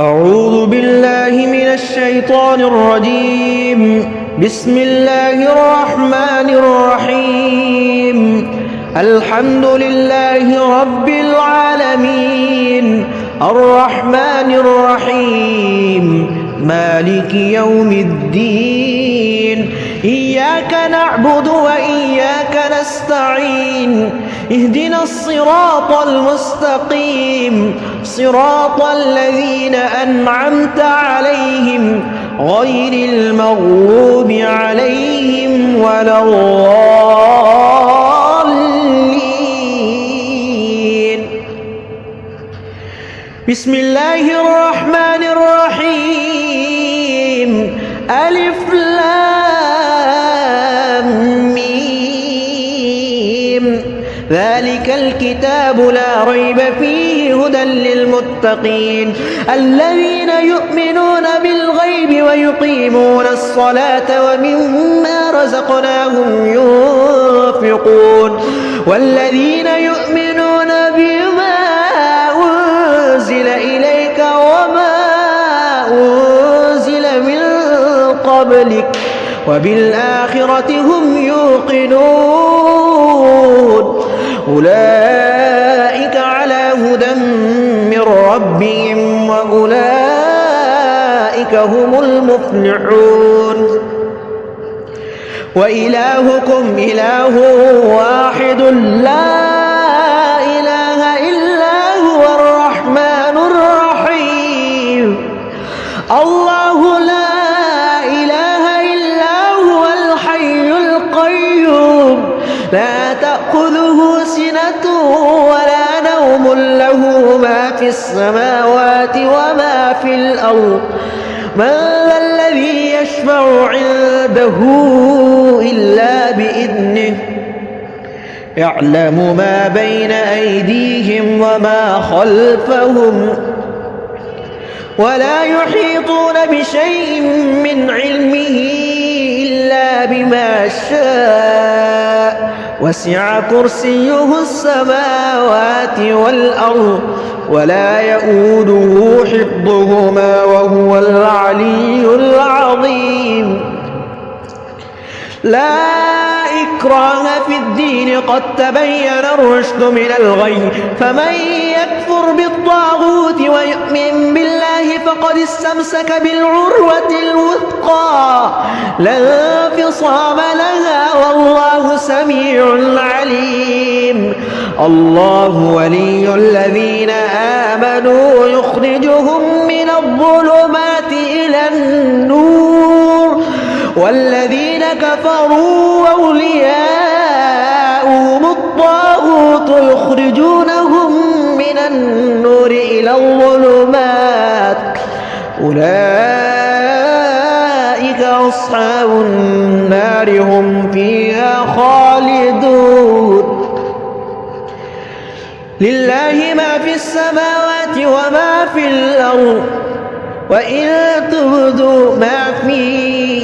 أعوذ بالله من الشيطان الرجيم. بسم الله الرحمن الرحيم. الحمد لله رب العالمين الرحمن الرحيم مالك يوم الدين. إياك نعبد وإياك نستعين. اهدنا الصراط المستقيم صراط الذين أنعمت عليهم غير المغضوب عليهم ولا الضالين. بسم الله الرحمن الرحيم. ألف لام ميم. ذلك الكتاب لا ريب فيه هدى للمتقين الذين يؤمنون بالغيب ويقيمون الصلاة ومما رزقناهم ينفقون والذين يؤمنون بما أنزل إليك وما أنزل من قبلك وبالآخرة هم يوقنون أولئك على هدى من ربهم وأولئك هم المفلحون. وإلهكم إله واحد لا إله إلا هو الرحمن الرحيم. الله لا إله إلا هو الحي القيوم لا تأخذه سنة ولا نوم له ما في السماوات وما في الأرض. من ذا الذي يشفع عنده إلا بإذنه يعلم ما بين أيديهم وما خلفهم ولا يحيطون بشيء من علمه إلا بما شاء وسع كرسيه السماوات والأرض ولا يؤوده حفظهما وهو العلي العظيم. لا إكراه في الدين قد تبين الرشد من الغي فمن يكفر بالطاغوت ويؤمن بالله فقد استمسك بالعروة الوثقى لا انفصام لها والله سميع عليم. الله ولي الذين آمنوا يخرجهم من الظلمات إلى النور والذين كفروا أولياؤهم الطاغوت يخرجونهم من النور إلى الظلمات أولئك أصحاب النار هم فيها خالدون. لله ما في السماوات وما في الأرض وإن تبدوا ما في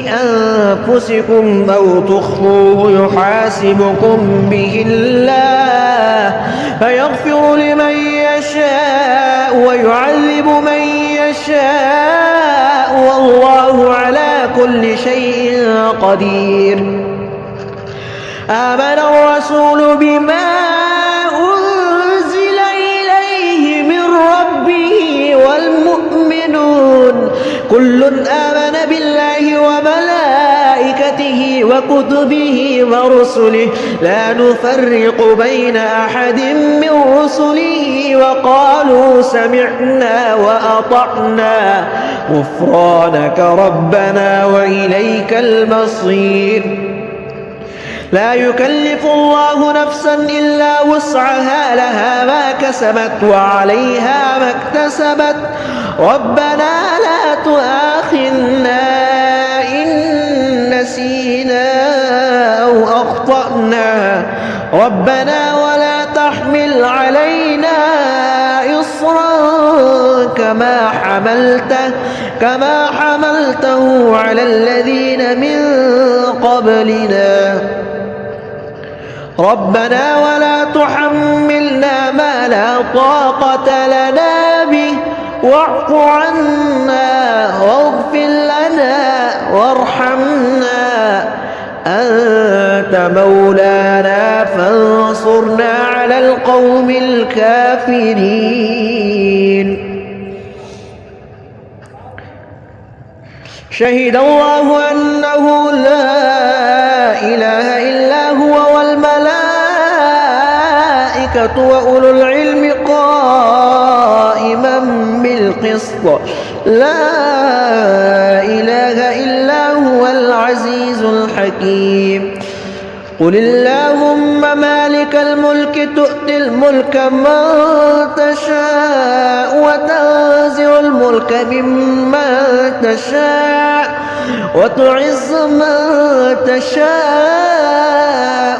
أنفسكم أو تخفوه يحاسبكم به الله فيغفر لمن يشاء ويعذب من يشاء والله على كل شيء قدير. آمن الرسول بما أنزل إليه من ربه والمؤمنون كل آمن بالله وملائكته وكتبه ورسله لا نفرق بين أحد من رسله وقالوا سمعنا وأطعنا غفرانك ربنا وإليك المصير. لا يكلف الله نفسا إلا وسعها لها ما كسبت وعليها ما اكتسبت ربنا لا تؤاخذنا إن نسينا أو أخطأنا ربنا ولا تحمل علينا إصرا كما حملته على الذين من قبلنا ربنا ولا تحملنا ما لا طاقة لنا به واعف عنا واغفر لنا وارحمنا أنت مولانا فانصرنا على القوم الكافرين. شهد الله أنه لا إله إلا هو والملائكة وأولو العلم قائما بالقسط لا إله إلا هو العزيز الحكيم. قل اللهم مالك الملك تؤتي الملك من تشاء وتنزع الملك ممن تشاء وتعز من تشاء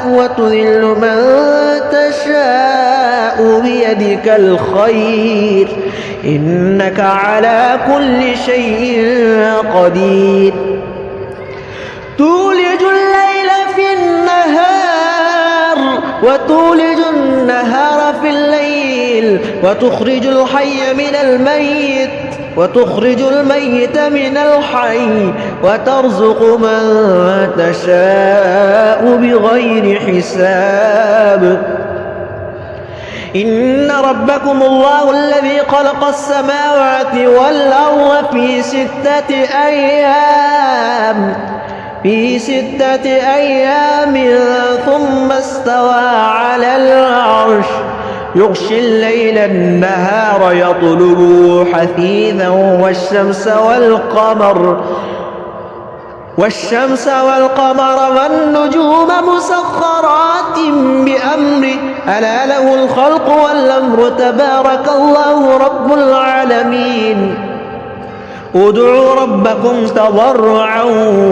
وتذل من تشاء بيدك الخير إنك على كل شيء قدير. تولج الليل في النهار وتولج النهار في الليل وتخرج الحي من الميت وتخرج الميت من الحي وترزق من تشاء بغير حساب. إن ربكم الله الذي خلق السماوات والأرض في 6 أيام ثم استوى على العرش يغشي الليل النهار يطلبه حثيثا والشمس والقمر والنجوم مسخرات بأمره ألا له الخلق والأمر تبارك الله رب العالمين. ادعوا ربكم تضرعا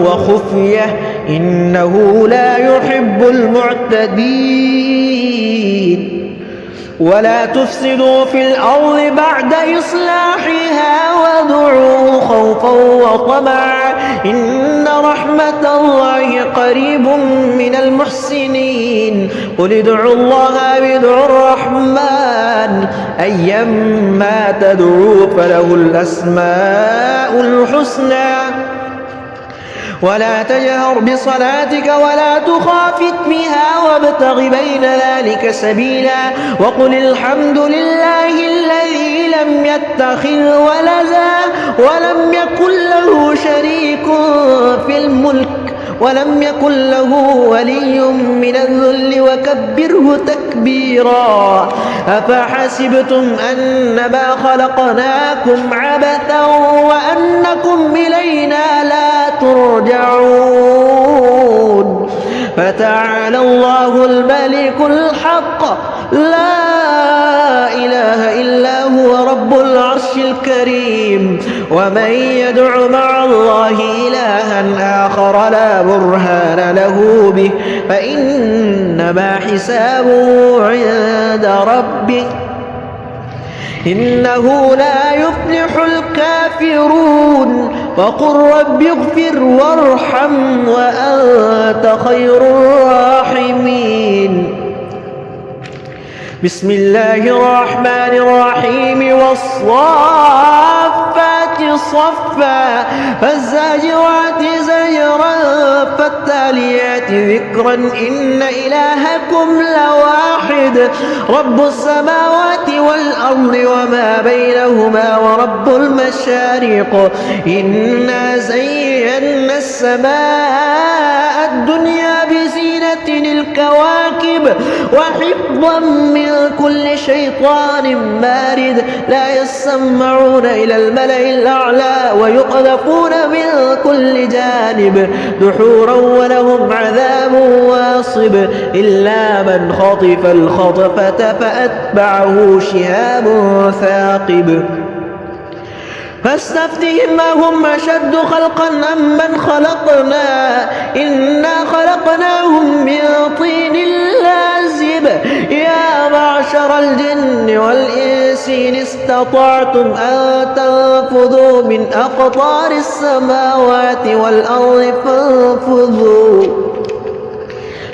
وخفية إنه لا يحب المعتدين. ولا تفسدوا في الأرض بعد إصلاحها وادعوه خوفا وطمعا إن رحمة الله قريب من المحسنين. قل ادعوا الله أو ادعوا الرحمن أيما تدعوا فله الأسماء الحسنى. ولا تجهر بصلاتك ولا تخافت بها وابتغ بين ذلك سبيلا. وقل الحمد لله الذي لم يتخذ ولدا ولم يكن له شريك في الملك ولم يكن له ولي من الذل وكبره تكبيرا. أفحسبتم أنما خلقناكم عبثا وأنكم إلينا لا ترجعون. فتعالى الله الملك الحق لا إله إلا هو رب العرش الكريم. ومن يدع مع الله إلها آخر لا برهان له به فإنما حسابه عند ربه إنه لا يفلح الكافرون. وقل رب اغفر وارحم وأنت خير الراحمين. بسم الله الرحمن الرحيم. والصافات صفا فالزاجرات زجرا فالتاليات ذكرا إن إلهكم لواحد رب السماوات والأرض وما بينهما ورب المشارق. إنا زينا السماء الدنيا بزينة الكواكب وحفظا من كل شيطان مارد لا يسمعون إلى الملأ الأعلى ويقذفون من كل جانب دحورا ولهم عذاب واصب إلا من خطف الخطفة فأتبعه شهاب ثاقب. فاستفتهم هم أشد خلقا أم من خلقنا إنا خلقناهم من طين لازب. يا معشر الجن والإنس إن استطعتم أن تنفذوا من أقطار السماوات والأرض فانفذوا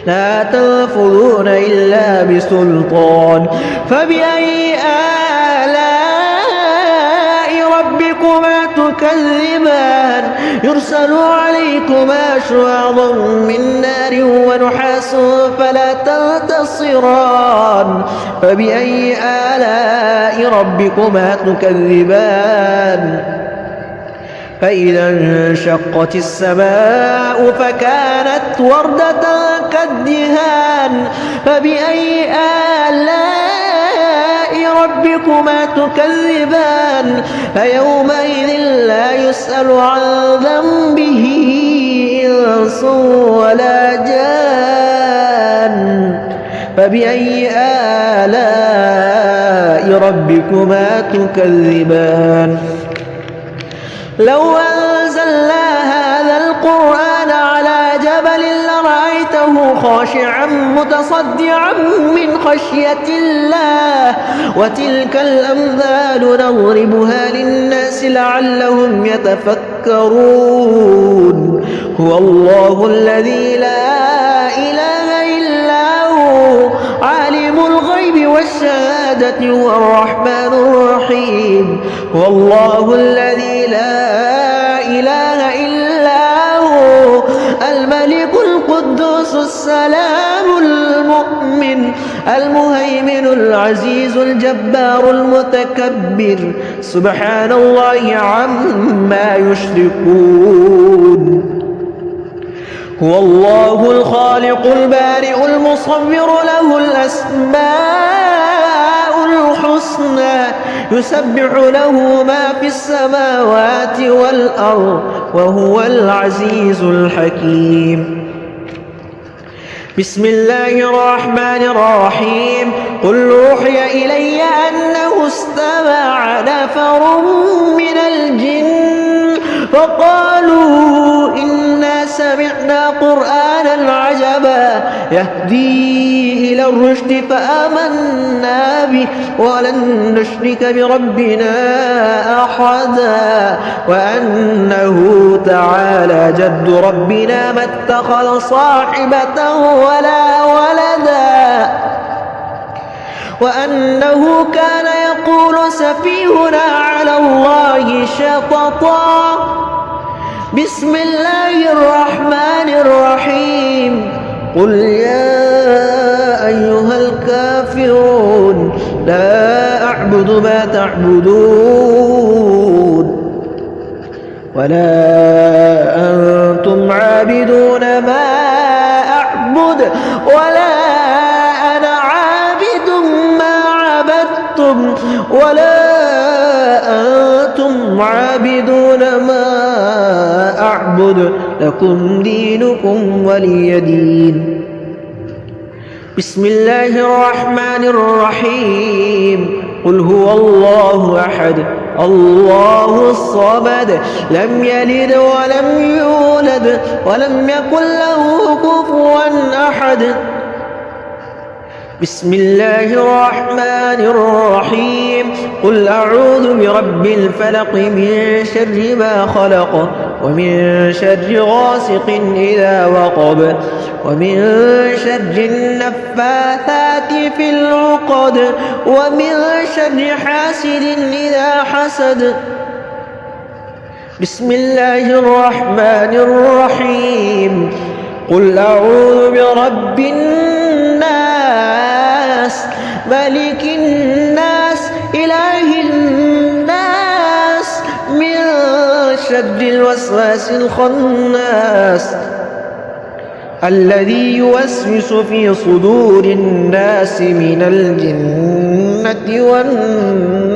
لا تنفذون إلا بسلطان. فبأي آلاء ربكما تكذبان يرسل عليكما شواظ من نار ونحاس فلا تنتصران فبأي آلاء ربكما تكذبان فإذا انشقت السماء فكانت وردة كالدهان فبأي آلاء ربكما تكذبان فيومئذ لا يسأل عن ذنبه إنس ولا جان فبأي آلاء ربكما تكذبان لو أنزلنا هذا القرآن على جبل لرأيته خاشعا متصدعا من خشية الله وتلك الأمثال نضربها للناس لعلهم يتفكرون هو الله الذي لا إله إلا هو عالم الغيب والشهادة هو الرحمن الرحيم هو الله الذي لا إله إلا هو الملك القدوس السلام المؤمن المهيمن العزيز الجبار المتكبر سبحان الله عما يشركون هو الله الخالق البارئ المصور له الأسماء الحسنى يسبح له ما في السماوات والأرض وهو العزيز الحكيم بسم الله الرحمن الرحيم قل أوحي إلي أنه استمع نفر من الجن فقالوا إنا سمعنا قرآنا عجبا يهدي إلى الرشد فآمنا به ولن نشرك بربنا أحدا وأنه تعالى جد ربنا ما اتخذ صاحبة ولا ولدا وأنه كان يقول سفيهنا على الله شططا بسم الله الرحمن الرحيم قل يا أيها الكافرون لا أعبد ما تعبدون ولا أنتم عابدون ما أعبد ولا أنا عابد ما عبدتم ولا أنتم عابدون ما أعبد لكم دينكم ولي دين بسم الله الرحمن الرحيم قل هو الله أحد الله الصمد لم يلد ولم يولد ولم يكن له كفوا أحد بسم الله الرحمن الرحيم قل أعوذ برب الفلق من شر ما خلق ومن شر غاسق إذا وقب ومن شر النفاثات في العقد ومن شر حاسد إذا حسد بسم الله الرحمن الرحيم قل أعوذ برب الناس ملك الناس إله الناس من شر الوسواس الخناس الذي يوسوس في صدور الناس من الجنة والناس